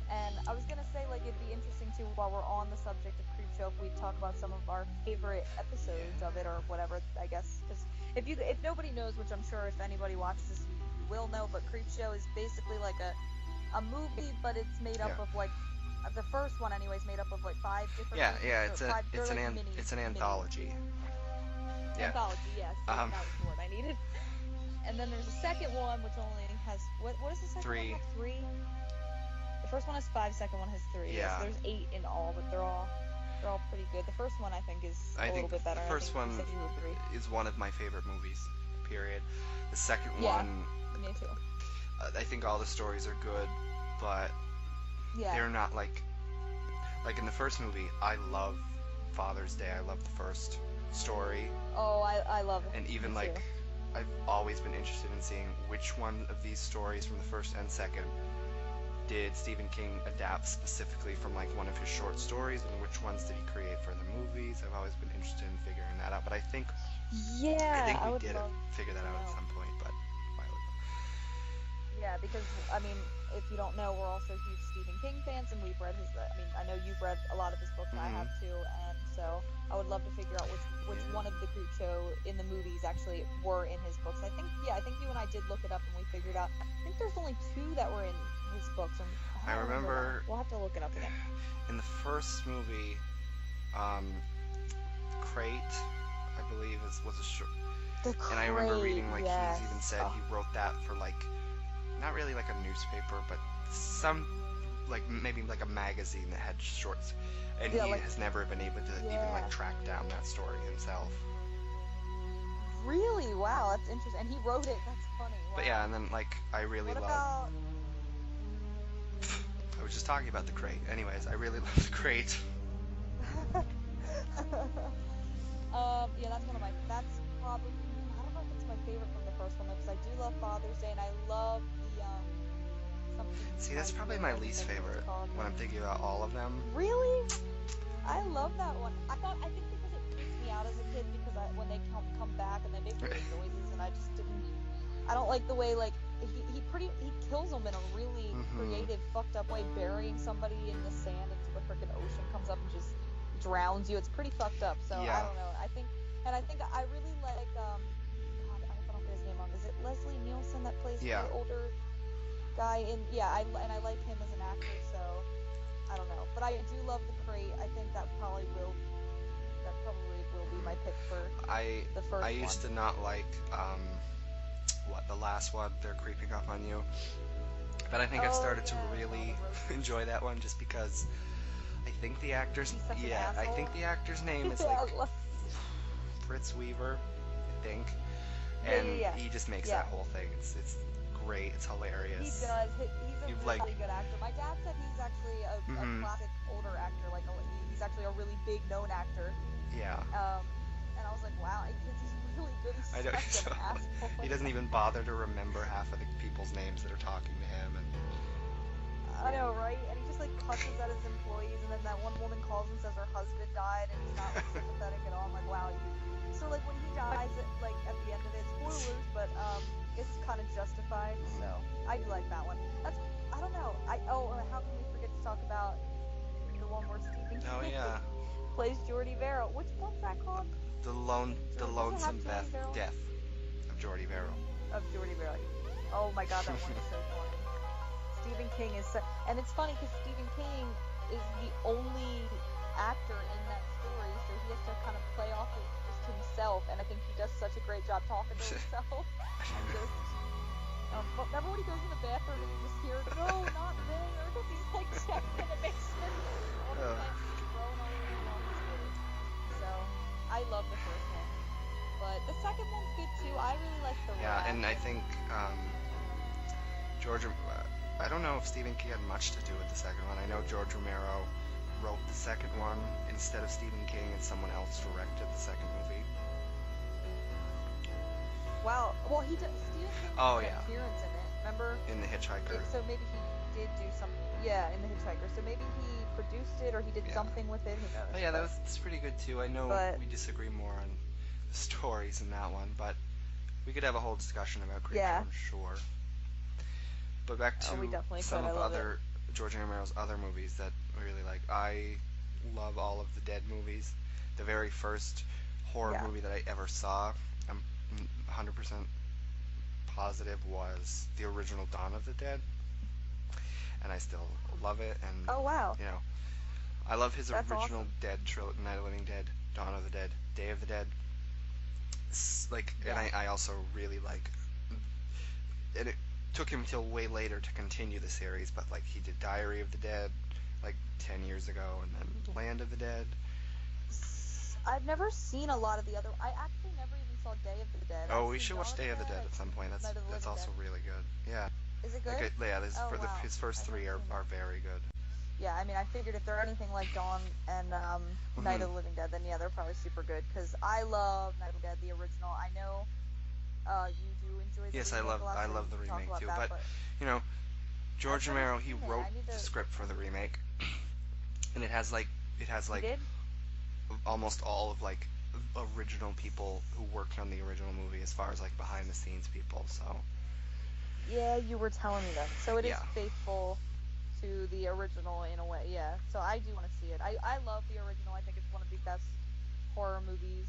and I was gonna say, like, it'd be interesting too, while we're on the subject of Creepshow, if we talk about some of our favorite episodes of it or whatever. I guess because if nobody knows, which I'm sure if anybody watches this, you will know. But Creepshow is basically like a movie, but it's made up of like. The first one, anyways, made up of like 5 different. It's an anthology. Yeah. Anthology, yes. That was the word I needed. And then there's a second one, which only has what is the second 3. one? 3. The first one has 5. Second one has 3. Yeah. So there's 8 in all, but they're all pretty good. The first one I think is a little bit better. The first one is one of my favorite movies. Period. The second one. Me too. I think all the stories are good, but. Yeah. They're not like in the first movie, I love Father's Day. I love the first story. Oh, I love it. And even Me like too. I've always been interested in seeing which one of these stories from the first and second did Stephen King adapt specifically from like one of his short stories, and which ones did he create for the movies. I've always been interested in figuring that out, but I think we did figure that out at some point, but a while ago. Yeah, because I mean, if you don't know, we're also huge Stephen King fans, and we've read his. I mean, I know you've read a lot of his books, I have too, and so I would love to figure out which one of the Creepshow in the movies actually were in his books. I think you and I did look it up, and we figured out. I think there's only 2 that were in his books. And I remember. We'll have to look it up again. In the first movie, Crate, I believe, was a short. And I remember reading he's even said he wrote that for like. Not really like a newspaper, but some, like maybe like a magazine that had shorts, and he has never been able to even like track down that story himself. Really? Wow, that's interesting. And he wrote it. That's funny. Wow. But yeah, and then like I really love. I was just talking about the Crate. Anyways, I really love the Crate. Yeah, that's one of my. That's probably. I don't know if it's my favorite from the first one, because I do love Father's Day, and I love the See, that's probably my least favorite when I'm thinking about all of them. Really? I love that one. I think because it freaked me out as a kid, because when they come back and they make weird noises, and I just didn't. I don't like the way like he he kills him in a really creative, fucked up way, burying somebody in the sand until the freaking ocean comes up and just drowns you. It's pretty fucked up. So Yeah. I don't know. I think I really like God, I hope I don't get his name wrong. Is it Leslie Nielsen that plays Yeah. the older guy in? Yeah, I like him as an actor. So I don't know, but I do love the crate. I think that probably will be my pick for the first one. I used to not like the last one, They're Creeping Up on You, but I think I've started to really enjoy that one just because I think the actor's name is like Fritz Weaver, I think, and he just makes that whole thing. It's great. It's hilarious. He does. He's a really good actor. My dad said he's actually a classic older actor. Like he's actually a really big known actor. Yeah. And I was like, wow, he's really good. He's I know. such an asshole. He doesn't even bother to remember half of the people's names that are talking to him, and I know, right? And he just like cusses at his employees, and then that one woman calls and says her husband died, and he's not like sympathetic at all. I'm like, wow. So like when he dies, at the end of it, spoilers, but it's kind of justified. So I do like that one. I don't know. How can we forget to talk about the one where Stephen King plays Jordy Verrill? Which one's that called? The Lonesome Death of Jordy Verrill. Oh my god, that one is so funny. Stephen King is and it's funny because Stephen King is the only actor in that story, so he has to kind of play off it just himself, and I think he does such a great job talking to himself. And just, but remember when he goes in the bathroom and you just hear, no, not there, because he's like checking in the basement, all the plants growing all over the office. So I love the first one, but the second one's good too. I really like the Yeah, and I think I don't know if Stephen King had much to do with the second one. I know George Romero wrote the second one instead of Stephen King, and someone else directed the second movie. Wow. Well, Stephen King had an appearance in it. Remember? In The Hitchhiker. So maybe he did do something. Yeah, in The Hitchhiker. So maybe he produced it or he did something with it. Who knows? Oh, yeah, that's pretty good too. I know we disagree more on the stories in that one, but we could have a whole discussion about Creepshow, I'm sure. But back to some of George Romero's other movies that I really like. I love all of the Dead movies. The very first horror movie that I ever saw, I'm 100% positive, was the original Dawn of the Dead, and I still love it. And I love his original Dead trilogy: Night of the Living Dead, Dawn of the Dead, Day of the Dead. And I also really like. And it took him till way later to continue the series, but like he did Diary of the Dead like 10 years ago, and then Land of the Dead. I've never seen a lot of the other. I actually never even saw Day of the Dead. Oh, we should watch Day of the Dead at some point. That's also really good. Yeah. Is it good? His first three are very good. Yeah, I mean, I figured if they're anything like Dawn and Night of the Living Dead, then yeah, they're probably super good. Because I love Night of the Dead, the original. I know you do enjoy the remake a lot. I love the remake too. But you know, George Romero, he wrote the script for the remake, and it has almost all of like original people who worked on the original movie, as far as like behind the scenes people. So yeah, you were telling me that. So it is faithful to the original in a way. Yeah. So I do want to see it. I love the original. I think it's one of the best horror movies.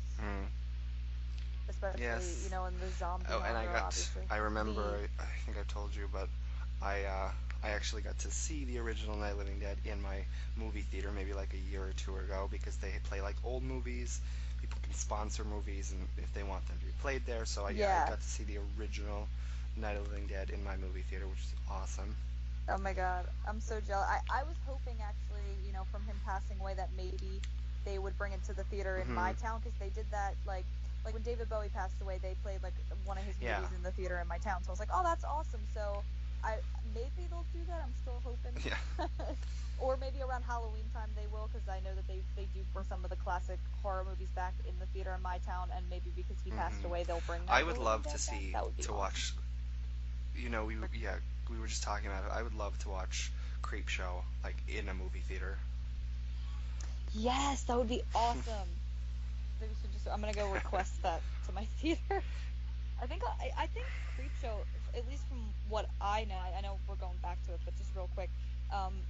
Especially, in the zombie genre, obviously. I remember, I think I told you, but I actually got to see the original Night of the Living Dead in my movie theater maybe like a year or two ago, because they play like old movies. People can sponsor movies, and if they want them to be played there. So I got to see the original Night of the Living Dead in my movie theater, which is awesome. Oh my god, I'm so jealous. I was hoping actually, from him passing away, that maybe they would bring it to the theater in my town, because they did that like when David Bowie passed away, they played like one of his movies in the theater in my town. So I was like, oh, that's awesome. So maybe they'll do that. I'm still hoping. Yeah. Or maybe around Halloween time they will, because I know that they do bring some of the classic horror movies back in the theater in my town, and maybe because he passed away, they'll bring. I would love to watch. We were just talking about it. I would love to watch Creepshow like in a movie theater. Yes, that would be awesome. Maybe we should I'm gonna go request that to my theater. I think Creepshow, at least from what I know, I know we're going back to it, but just real quick, um,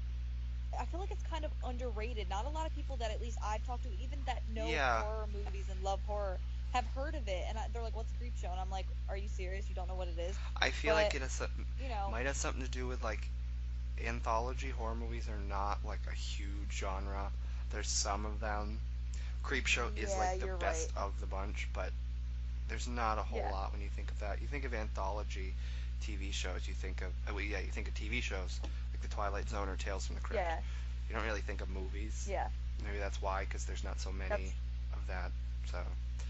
I feel like it's kind of underrated. Not a lot of people that at least I've talked to, even that know Yeah, horror movies and love horror, have heard of it, and they're like, "What's Creepshow?" And I'm like, "Are you serious? You don't know what it is?" I feel like But it has you know, might have something to do with like anthology horror movies are not like a huge genre. There's some of them. Creepshow is yeah, like the you're right. best of the bunch, but there's not a whole Yeah, lot when you think of that. You think of anthology TV shows, you think of well, yeah, you think of TV shows like The Twilight Zone or Tales from the Crypt. yeah, You don't really think of movies. yeah. Maybe that's why, because there's not so many That's of that. So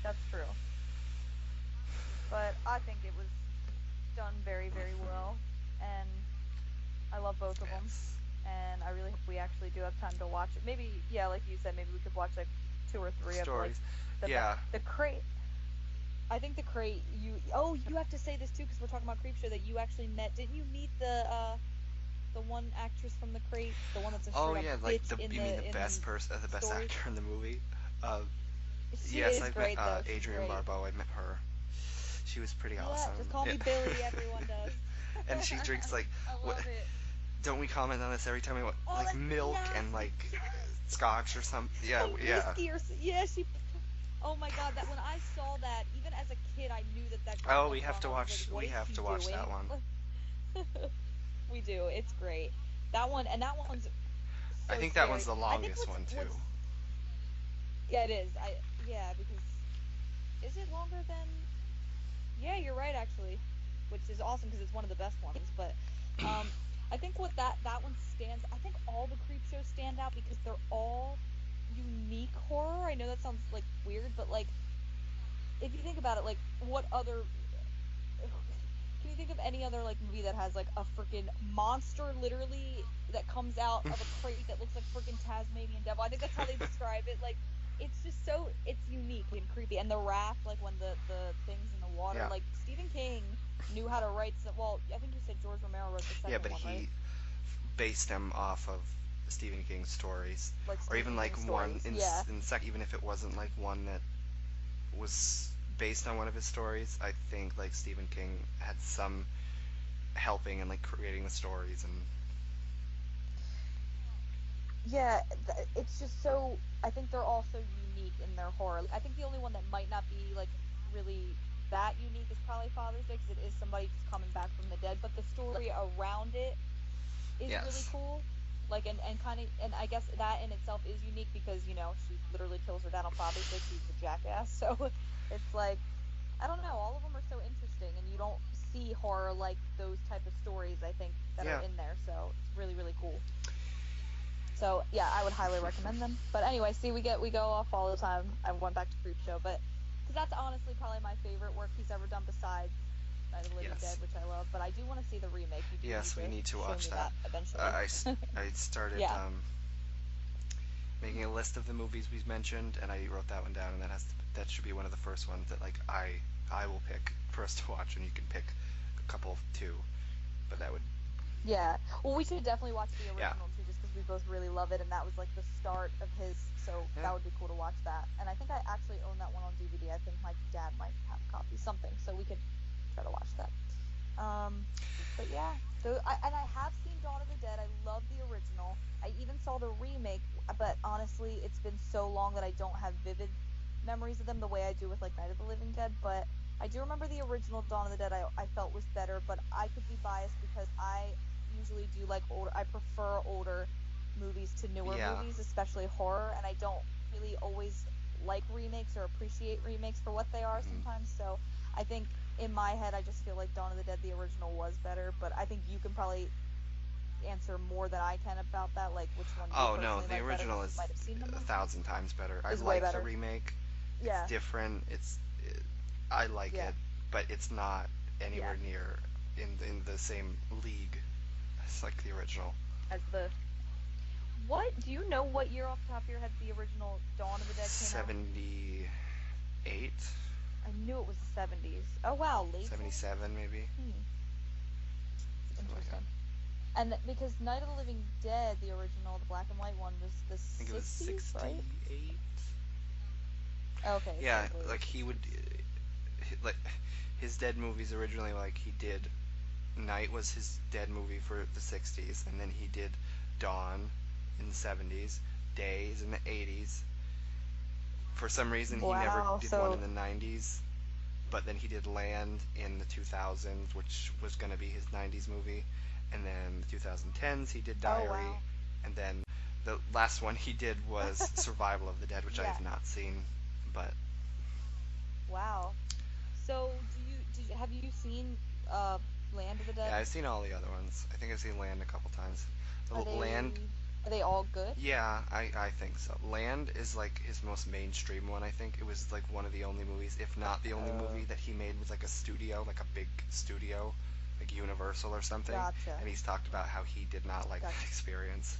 that's true. But I think it was done very, very well, and I love both of them. yes, And I really hope we actually do have time to watch it. Maybe, yeah, like you said, maybe we could watch like two or three of like stories. the Yeah. the crate. I think the crate. You have to say this too because we're talking about Creepshow that you actually met. Didn't you meet the one actress from the crate, the one that's a Oh straight up yeah, like bitch in you mean the the best person, the best story? actor in the movie? Uh, She yes, is I've met great though. She's Adrienne great. Barbeau. I met her. She was pretty Yeah, awesome. just call me Billy. Everyone does. And she drinks like I what? love it. Don't we comment on this every time we want Oh, like that's milk yes, and like yes. scotch or something? Yeah, Some yeah. whiskey or yeah, she. Oh my God, that when I saw that, even as a kid, I knew that that girl Oh, was wrong. I was like, what We is have she to watch doing? that one. We do. It's great. That one and that one's I so think that one's scary. the I think longest one too. what's yeah, it is. Yeah, because is it longer than yeah, you're right actually, which is awesome because it's one of the best ones. But um, I think what that one stands. I think all the creep shows stand out because they're all unique horror. I know that sounds like weird, but like if you think about it, like what other can you think of any other like movie that has like a freaking monster literally that comes out of a crate that looks like freaking Tasmanian devil? I think that's how they describe it. Like it's just so it's unique and creepy. And the raft, like when the things in the water, Yeah, like Stephen King knew how to write some. Well, I think you said George Romero wrote the yeah, second but one, right? he based them off of Stephen King's stories, Like or even Stephen like King one stories. Yeah. in sec, even if it wasn't like one that was based on one of his stories. I think like Stephen King had some helping in like creating the stories and Yeah, it's just so. I think they're all so unique in their horror. Like, I think the only one that might not be like really that unique is probably Father's Day because it is somebody just coming back from the dead. But the story around it is really yes, cool. Like and kind of and I guess that in itself is unique because she literally kills her dad on Father's Day. She's a jackass. So it's like I don't know. All of them are so interesting, and you don't see horror like those type of stories. I think that are yeah, in there. So it's really really cool. So yeah, I would highly recommend them. But anyway, see, we go off all the time. I went back to Creepshow, but because that's honestly probably my favorite work he's ever done besides Night of the Living Dead, yes, which I love. But I do want to see the remake. You do need yes. We to need to show watch me that. that eventually. I started Yeah, making a list of the movies we've mentioned, and I wrote that one down, and that should be one of the first ones that like I will pick for us to watch, and you can pick a couple too. But that would yeah. Well, we should definitely watch the yeah original too, just because we both really love it, and that was like the start of his. So yeah that would be cool to watch that. And I think I actually own that one on DVD. I think my dad might have a copy, something, so we could try to watch that. Um, but yeah, and I have seen Dawn of the Dead. I love the original. I even saw the remake, but honestly, it's been so long that I don't have vivid memories of them the way I do with like Night of the Living Dead. But I do remember the original Dawn of the Dead. I felt was better, but I could be biased because I usually do like older. I prefer older movies to newer yeah. movies, especially horror, and I don't really always like remakes or appreciate remakes for what they are Mhm. sometimes. So I think in my head, I just feel like Dawn of the Dead, the original, was better. But I think you can probably answer more than I can about that, like which one you Oh no, personally the like better original because you is might have seen them a more. thousand times better. I Is way like the better. remake. It's Yeah, different. I like yeah, it, but it's not yeah. anywhere near in the same league as like the original. As the what? Do you know what year off the top of your head the original Dawn of the Dead came out? 78, I knew it was the 70s. Oh wow, late 70s. 77 maybe, Hmm, it's something like that. interesting. And because Night of the Living Dead, the original, the black and white one, was the I think it was 60s, right? 68. Okay, Yeah, so late like he would 60s. like his Dead movies originally, like he did Night was his Dead movie for the 60s, and then he did Dawn in the 70s, Days in the 80s. For some reason, he never Wow. did one So, in the 90s, but then he did Land in the 2000s, which was going to be his 90s movie, and then the 2010s he did oh Diary, wow. and then the last one he did was Survival of the Dead, which I Yeah. have not seen, but Wow. So, have you seen Land of the Dead? yeah, I've seen all the other ones. I think I've seen Land a couple times. Are Land, they all good? yeah, I think so. Land is like his most mainstream one, I think. It was like one of the only movies, if not the only movie that he made with like a studio, like a big studio, like Universal or something. Gotcha. And he's talked about how he did not like Gotcha. that experience.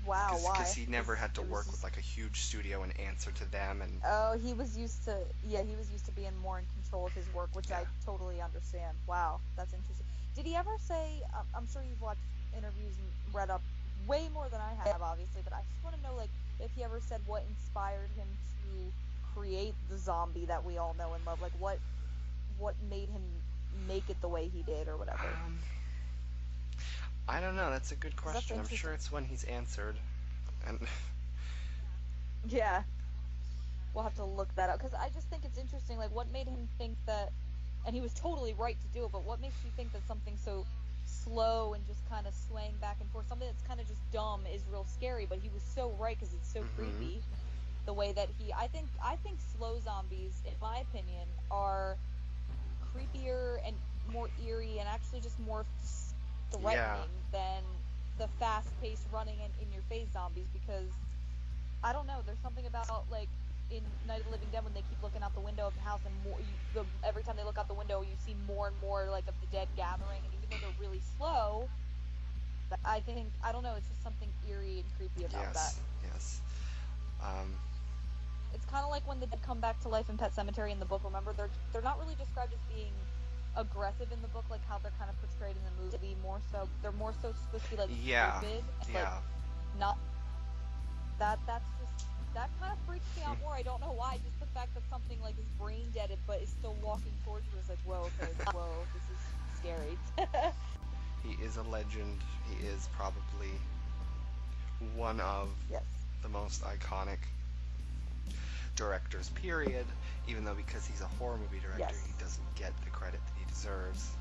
Wow, Because why? he never had to It was work with just like a huge studio and answer to them, and oh, he was used to being more in control of his work, which yeah. I totally understand. Wow, that's interesting. Did he ever say? I'm sure you've watched interviews and read up way more than I have, obviously, but I just want to know, like, if he ever said what inspired him to create the zombie that we all know and love. Like, what made him make it the way he did, or whatever. I don't know. That's a good 'Cause that's question. I'm sure interesting. it's when he's answered, and Yeah. We'll have to look that up because I just think it's interesting. Like, what made him think that? And he was totally right to do it. But what makes you think that something so slow and just kind of swaying back and forth, something that's kind of just dumb, is real scary? But he was so right because it's so mm-hmm. creepy. The way that I think slow zombies, in my opinion, are creepier and more eerie and actually just more Yeah, threatening than the fast-paced running and in-your-face zombies because I don't know. There's something about like in Night of the Living Dead when they keep looking out the window of the house and every time they look out the window, you see more and more like of the dead gathering. And even though they're really slow, I think I don't know. It's just something eerie and creepy about that. yes, yes. Um, It's kind of like when the dead come back to life in Pet Cemetery in the book. Remember, they're not really described as being aggressive in the book, like how they're kind of portrayed in the movie. More so, they're more so supposed to be like yeah, stupid, like yeah. not that kind of freaks me out more. I don't know why. Just the fact that something like is brain dead but is still walking towards you is like, whoa, okay, whoa, this is scary. He is a legend. He is probably one of Yes. the most iconic directors, period. Even though because he's a horror movie director, Yes. he doesn't get the credit that he deserves.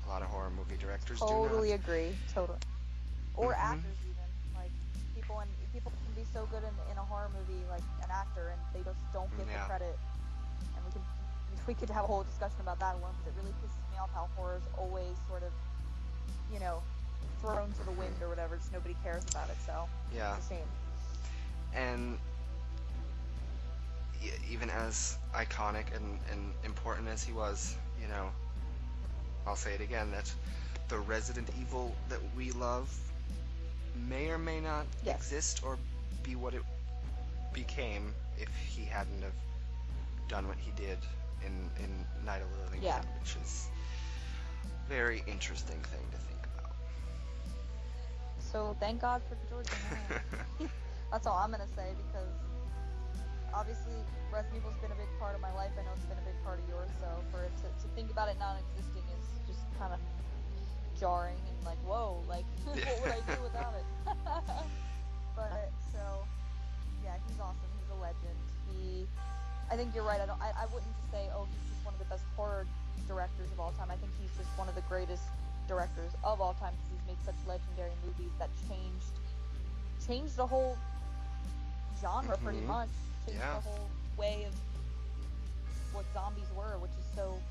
A lot of horror movie directors Totally do not. agree. Totally. Or Mm-hmm. actors even. Like people can be so good in a horror movie, like an actor, and they just don't get the Yeah. credit. And we could have a whole discussion about that one because it really pisses me off how horror's always sort of, you know, thrown to the wind or whatever. Just nobody cares about it. So Yeah. it's a shame. And even as iconic and important as he was, I'll say it again, that the Resident Evil that we love may or may not Yes. exist or be what it became if he hadn't have done what he did in Night of the Living Yeah. Dead, which is a very interesting thing to think about. So thank God for George Romero. That's all I'm gonna say because obviously Resident Evil's been a big part of my life. I know it's been a big part of yours. So for it to think about it non-existing is just kind of jarring and like, whoa, like what would I do without it? But so yeah, he's awesome. He's a legend. I think you're right. I wouldn't just say, oh, he's just one of the best horror directors of all time. I think he's just one of the greatest directors of all time because he's made such legendary movies that changed the whole genre pretty Mhm. much. Changed Yeah. the whole way of what zombies were, which is so